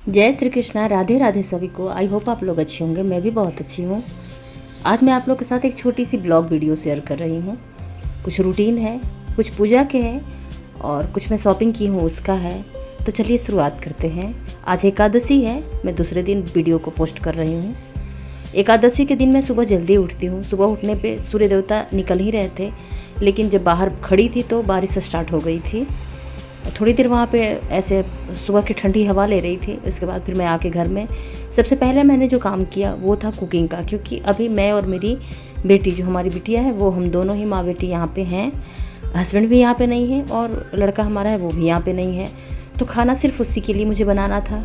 जय श्री कृष्णा। राधे राधे सभी को। आई होप आप लोग अच्छे होंगे। मैं भी बहुत अच्छी हूँ। आज मैं आप लोग के साथ एक छोटी सी ब्लॉग वीडियो शेयर कर रही हूँ। कुछ रूटीन है, कुछ पूजा के है और कुछ मैं शॉपिंग की हूँ उसका है। तो चलिए शुरुआत करते हैं। आज एकादशी है, मैं दूसरे दिन वीडियो को पोस्ट कर रही हूँ। एकादशी के दिन मैं सुबह जल्दी उठती हूँ। सुबह उठने पे सूर्य देवता निकल ही रहे थे, लेकिन जब बाहर खड़ी थी तो बारिश स्टार्ट हो गई थी। थोड़ी देर वहाँ पे ऐसे सुबह की ठंडी हवा ले रही थी। उसके बाद फिर मैं आके घर में सबसे पहले मैंने जो काम किया वो था कुकिंग का, क्योंकि अभी मैं और मेरी बेटी, जो हमारी बिटिया है, वो हम दोनों ही माँ बेटी यहाँ पे हैं। हस्बैंड भी यहाँ पे नहीं है और लड़का हमारा है वो भी यहाँ पे नहीं है। तो खाना सिर्फ उसी के लिए मुझे बनाना था।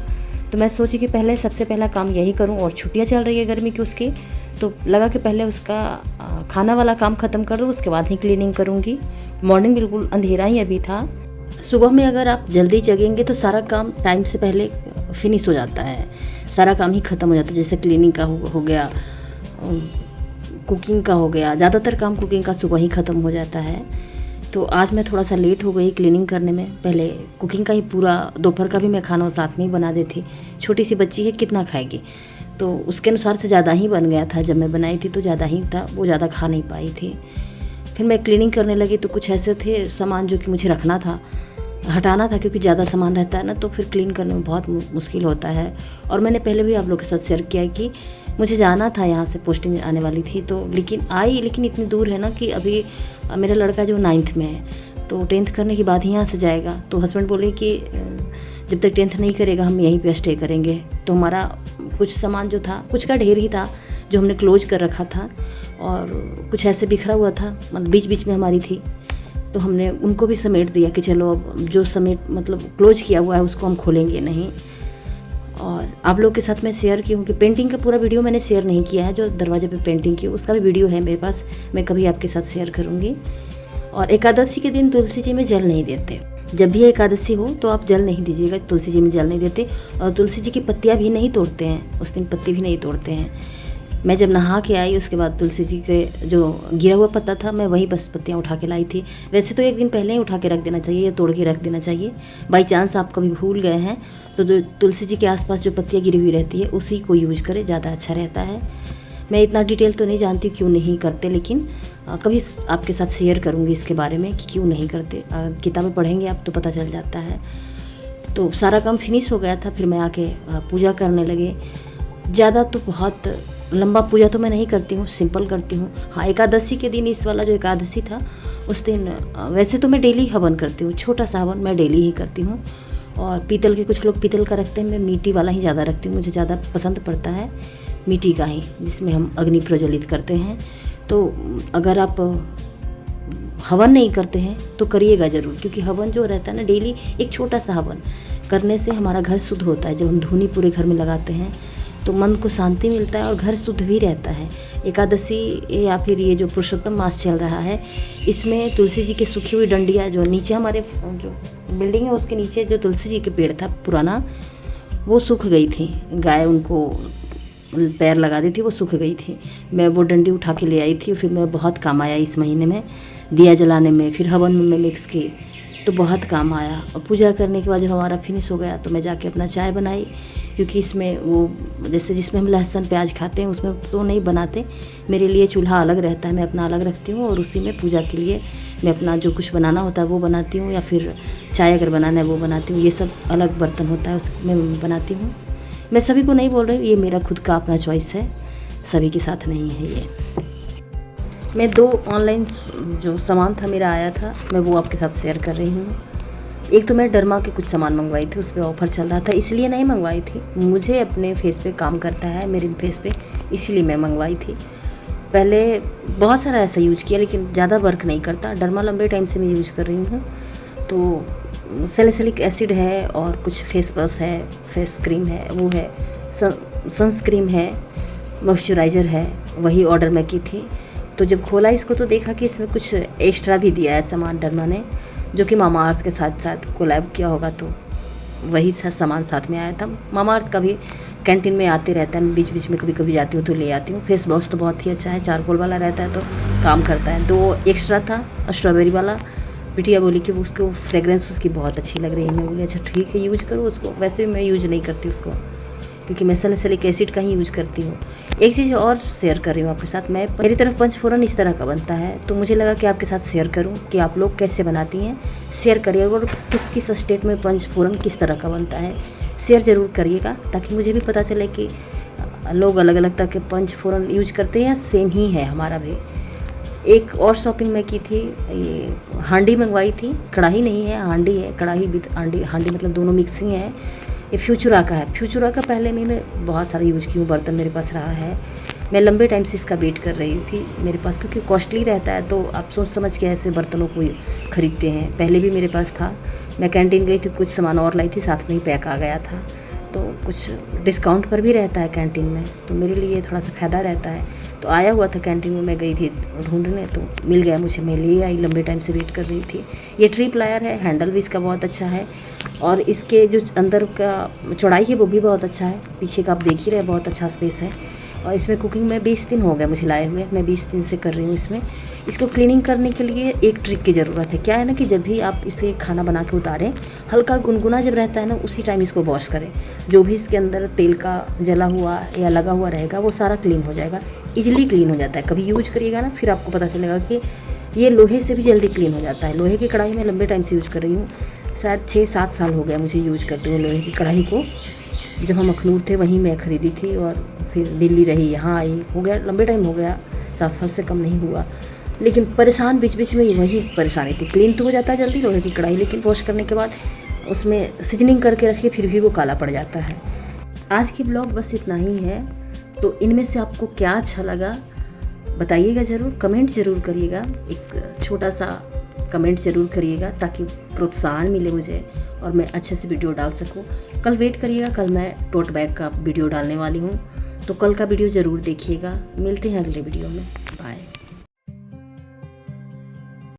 तो मैं सोची कि पहले सबसे पहला काम यही करूँ, और छुट्टियाँ चल रही है गर्मी की उसकी, तो लगा कि पहले उसका खाना वाला काम ख़त्म कर दूँ, उसके बाद ही क्लीनिंग करूँगी। मॉर्निंग बिल्कुल अंधेरा ही अभी था। सुबह में अगर आप जल्दी जगेंगे तो सारा काम टाइम से पहले फिनिश हो जाता है, सारा काम ही ख़त्म हो जाता है। जैसे क्लीनिंग का हो गया, कुकिंग का हो गया, ज़्यादातर काम कुकिंग का सुबह ही ख़त्म हो जाता है। तो आज मैं थोड़ा सा लेट हो गई क्लीनिंग करने में। पहले कुकिंग का ही पूरा, दोपहर का भी मैं खाना साथ में ही बना देती। छोटी सी बच्ची है, कितना खाएगी, तो उसके अनुसार से ज़्यादा ही बन गया था। जब मैं बनाई थी तो ज़्यादा ही था, वो ज़्यादा खा नहीं पाई थी। फिर मैं क्लीनिंग करने लगी तो कुछ ऐसे थे सामान जो कि मुझे रखना था, हटाना था, क्योंकि ज़्यादा सामान रहता है ना तो फिर क्लीन करने में बहुत मुश्किल होता है। और मैंने पहले भी आप लोगों के साथ शेयर किया है कि मुझे जाना था, यहाँ से पोस्टिंग आने वाली थी तो, लेकिन इतनी दूर है ना कि अभी मेरा लड़का जो 9th में है, तो 10th करने के बाद ही यहाँ से जाएगा। तो हस्बैंड बोले कि जब तक 10th नहीं करेगा हम यहीं पे स्टे करेंगे। तो हमारा कुछ सामान जो था, कुछ का ढेर ही था जो हमने क्लोज कर रखा था, और कुछ ऐसे बिखरा हुआ था, मतलब बीच बीच में हमारी थी, तो हमने उनको भी समेट दिया कि चलो अब जो मतलब क्लोज किया हुआ है उसको हम खोलेंगे नहीं। और आप लोग के साथ मैं शेयर की हूँ कि पेंटिंग का पूरा वीडियो मैंने शेयर नहीं किया है। जो दरवाजे पे पेंटिंग की उसका भी वीडियो है मेरे पास, मैं कभी आपके साथ शेयर करूँगी। और एकादशी के दिन तुलसी जी में जल नहीं देते। जब भी एकादशी हो तो आप जल नहीं दीजिएगा, तुलसी जी में जल नहीं देते। और तुलसी जी की पत्तियाँ भी नहीं तोड़ते हैं, उस दिन पत्ती भी नहीं तोड़ते हैं। मैं जब नहा के आई उसके बाद तुलसी जी के जो गिरा हुआ पत्ता था, मैं वही बस पत्तियाँ उठा के लाई थी। वैसे तो एक दिन पहले ही उठा के रख देना चाहिए या तोड़ के रख देना चाहिए। बाई चांस आप कभी भूल गए हैं तो जो तुलसी जी के आसपास जो पत्तियाँ गिरी हुई रहती है उसी को यूज करें, ज़्यादा अच्छा रहता है। मैं इतना डिटेल तो नहीं जानती क्यों नहीं करते, लेकिन कभी आपके साथ शेयर करूँगी इसके बारे में कि क्यों नहीं करते। किताबें पढ़ेंगे आप तो पता चल जाता है। तो सारा काम फिनिश हो गया था, फिर मैं आके पूजा करने लगे। ज़्यादा तो बहुत लंबा पूजा तो मैं नहीं करती हूँ, सिंपल करती हूँ। हाँ, एकादशी के दिन, इस वाला जो एकादशी था उस दिन वैसे तो मैं डेली हवन करती हूँ, छोटा सा हवन मैं डेली ही करती हूँ। और पीतल के, कुछ लोग पीतल का रखते हैं, मैं मिट्टी वाला ही ज़्यादा रखती हूँ। मुझे ज़्यादा पसंद पड़ता है मिट्टी का ही, जिसमें हम अग्नि प्रज्वलित करते हैं। तो अगर आप हवन नहीं करते हैं तो करिएगा ज़रूर, क्योंकि हवन जो रहता है ना, डेली एक छोटा सा हवन करने से हमारा घर शुद्ध होता है। जब हम धूनी पूरे घर में लगाते हैं तो मन को शांति मिलता है और घर शुद्ध भी रहता है। एकादशी या फिर ये जो पुरुषोत्तम मास चल रहा है, इसमें तुलसी जी की सूखी हुई डंडियाँ, जो नीचे हमारे जो बिल्डिंग है उसके नीचे जो तुलसी जी के पेड़ था पुराना, वो सूख गई थी। गाय उनको पैर लगा दी थी, वो सूख गई थी। मैं वो डंडी उठा के ले आई थी, फिर मैं बहुत काम आया इस महीने में दिया जलाने में, फिर हवन में मैं मिक्स की तो बहुत काम आया। और पूजा करने के बाद जब हमारा फिनिश हो गया तो मैं जाके अपना चाय बनाई, क्योंकि इसमें वो जैसे जिसमें हम लहसुन प्याज खाते हैं उसमें तो नहीं बनाते। मेरे लिए चूल्हा अलग रहता है, मैं अपना अलग रखती हूँ, और उसी में पूजा के लिए मैं अपना जो कुछ बनाना होता है वो बनाती हूँ, या फिर चाय अगर बनाना है वो बनाती हूँ। ये सब अलग बर्तन होता है उसमें मैं बनाती हूँ। मैं सभी को नहीं बोल रही हूँ, ये मेरा खुद का अपना चॉइस है, सभी के साथ नहीं है ये। मैं 2 ऑनलाइन जो सामान था मेरा आया था, मैं वो आपके साथ शेयर कर रही हूँ। एक तो मैं डर्मा के कुछ सामान मंगवाई थी, उस पर ऑफ़र चल रहा था, इसलिए नहीं मंगवाई थी। मुझे अपने फेस पे काम करता है, मेरे फेस पे, इसीलिए मैं मंगवाई थी। पहले बहुत सारा ऐसा यूज किया लेकिन ज़्यादा वर्क नहीं करता। डर्मा लंबे टाइम से मैं यूज कर रही हूँ। तो सैलिसिलिक एसिड है और कुछ फेस वॉश है, फेस क्रीम है, वो है, सनस्क्रीम है, मॉइस्चराइज़र है, वही ऑर्डर मैं की थी। तो जब खोला इसको तो देखा कि इसमें कुछ एक्स्ट्रा भी दिया है सामान डर्मा ने, जो कि मामाअर्थ के साथ साथ कोलैब किया होगा, तो वही था सामान साथ में आया था। मामाअर्थ का भी कैंटीन में आते रहता है, मैं बीच बीच में कभी कभी जाती हूँ तो ले आती हूँ। फेस वॉश तो बहुत ही अच्छा है, चारकोल वाला रहता है तो काम करता है। 2 एक्स्ट्रा था, स्ट्रॉबेरी वाला बिटिया बोली कि उसको फ्रेगरेंस उसकी बहुत अच्छी लग रही है। मैं बोली अच्छा ठीक है यूज करो उसको। वैसे भी मैं यूज नहीं करती उसको, क्योंकि मैं सैलिसिलिक एसिड का ही यूज करती हूँ। एक चीज़ और शेयर कर रही हूँ आपके साथ। मेरी तरफ पंचफोरन इस तरह का बनता है, तो मुझे लगा कि आपके साथ शेयर करूँ कि आप लोग कैसे बनाती हैं। शेयर करिए, और किस किस स्टेट में पंचफोरन किस तरह का बनता है शेयर ज़रूर करिएगा, ताकि मुझे भी पता चले कि लोग अलग अलग तरह के पंचफोरन यूज करते हैं या सेम ही है हमारा भी। एक और शॉपिंग मैं की थी, ये हांडी मंगवाई थी। कढ़ाई नहीं है, हांडी है। कढ़ाई विद हांडी मतलब दोनों मिक्सिंग है। ये फ्यूचुरा का है। फ्यूचुरा का पहले मैं बहुत सारा यूज की हूँ, बर्तन मेरे पास रहा है। मैं लंबे टाइम से इसका वेट कर रही थी मेरे पास, क्योंकि कॉस्टली रहता है, तो आप सोच समझ के ऐसे बर्तनों को ख़रीदते हैं। पहले भी मेरे पास था, मैं कैंटीन गई थी, कुछ सामान और लाई थी, साथ में ही पैक आ गया था। तो कुछ डिस्काउंट पर भी रहता है कैंटीन में, तो मेरे लिए थोड़ा सा फ़ायदा रहता है। तो आया हुआ था कैंटीन में, मैं गई थी ढूंढने, तो मिल गया मुझे, मैं ले आई। लंबे टाइम से वेट कर रही थी। ये ट्री प्लायर है, हैंडल भी इसका बहुत अच्छा है, और इसके जो अंदर का चौड़ाई है वो भी बहुत अच्छा है। पीछे का आप देख ही रहे, बहुत अच्छा स्पेस है। और इसमें कुकिंग में 20 दिन हो गए मुझे लाए हुए, मैं 20 दिन से कर रही हूँ इसमें। इसको क्लीनिंग करने के लिए एक ट्रिक की ज़रूरत है। क्या है ना कि जब भी आप इसे खाना बना के उतारें, हल्का गुनगुना जब रहता है ना, उसी टाइम इसको वॉश करें। जो भी इसके अंदर तेल का जला हुआ या लगा हुआ रहेगा वो सारा क्लीन हो जाएगा, इजीली क्लीन हो जाता है। कभी यूज करिएगा ना, फिर आपको पता चलेगा कि ये लोहे से भी जल्दी क्लीन हो जाता है। लोहे की कढ़ाई में लंबे टाइम से यूज कर रही हूँ, शायद 6-7 साल हो गया मुझे यूज करते हुए लोहे की कढ़ाई को। जब हम अखनूर थे वहीं मैं ख़रीदी थी, और फिर दिल्ली रही, यहाँ आई, हो गया लंबे टाइम हो गया, 7 साल से कम नहीं हुआ। लेकिन परेशान बीच बीच में वही परेशानी थी। क्लीन तो हो जाता है जल्दी लोहे की कढ़ाई, लेकिन वॉश करने के बाद उसमें सीजनिंग करके रखिए फिर भी वो काला पड़ जाता है। आज की ब्लॉग बस इतना ही है। तो इनमें से आपको क्या अच्छा लगा बताइएगा ज़रूर, कमेंट ज़रूर करिएगा। एक छोटा सा कमेंट ज़रूर करिएगा, ताकि प्रोत्साहन मिले मुझे और मैं अच्छे से वीडियो डाल सकूं। कल वेट करिएगा, कल मैं टोट बैग का वीडियो डालने वाली हूं, तो कल का वीडियो ज़रूर देखिएगा। मिलते हैं अगले वीडियो में, बाय।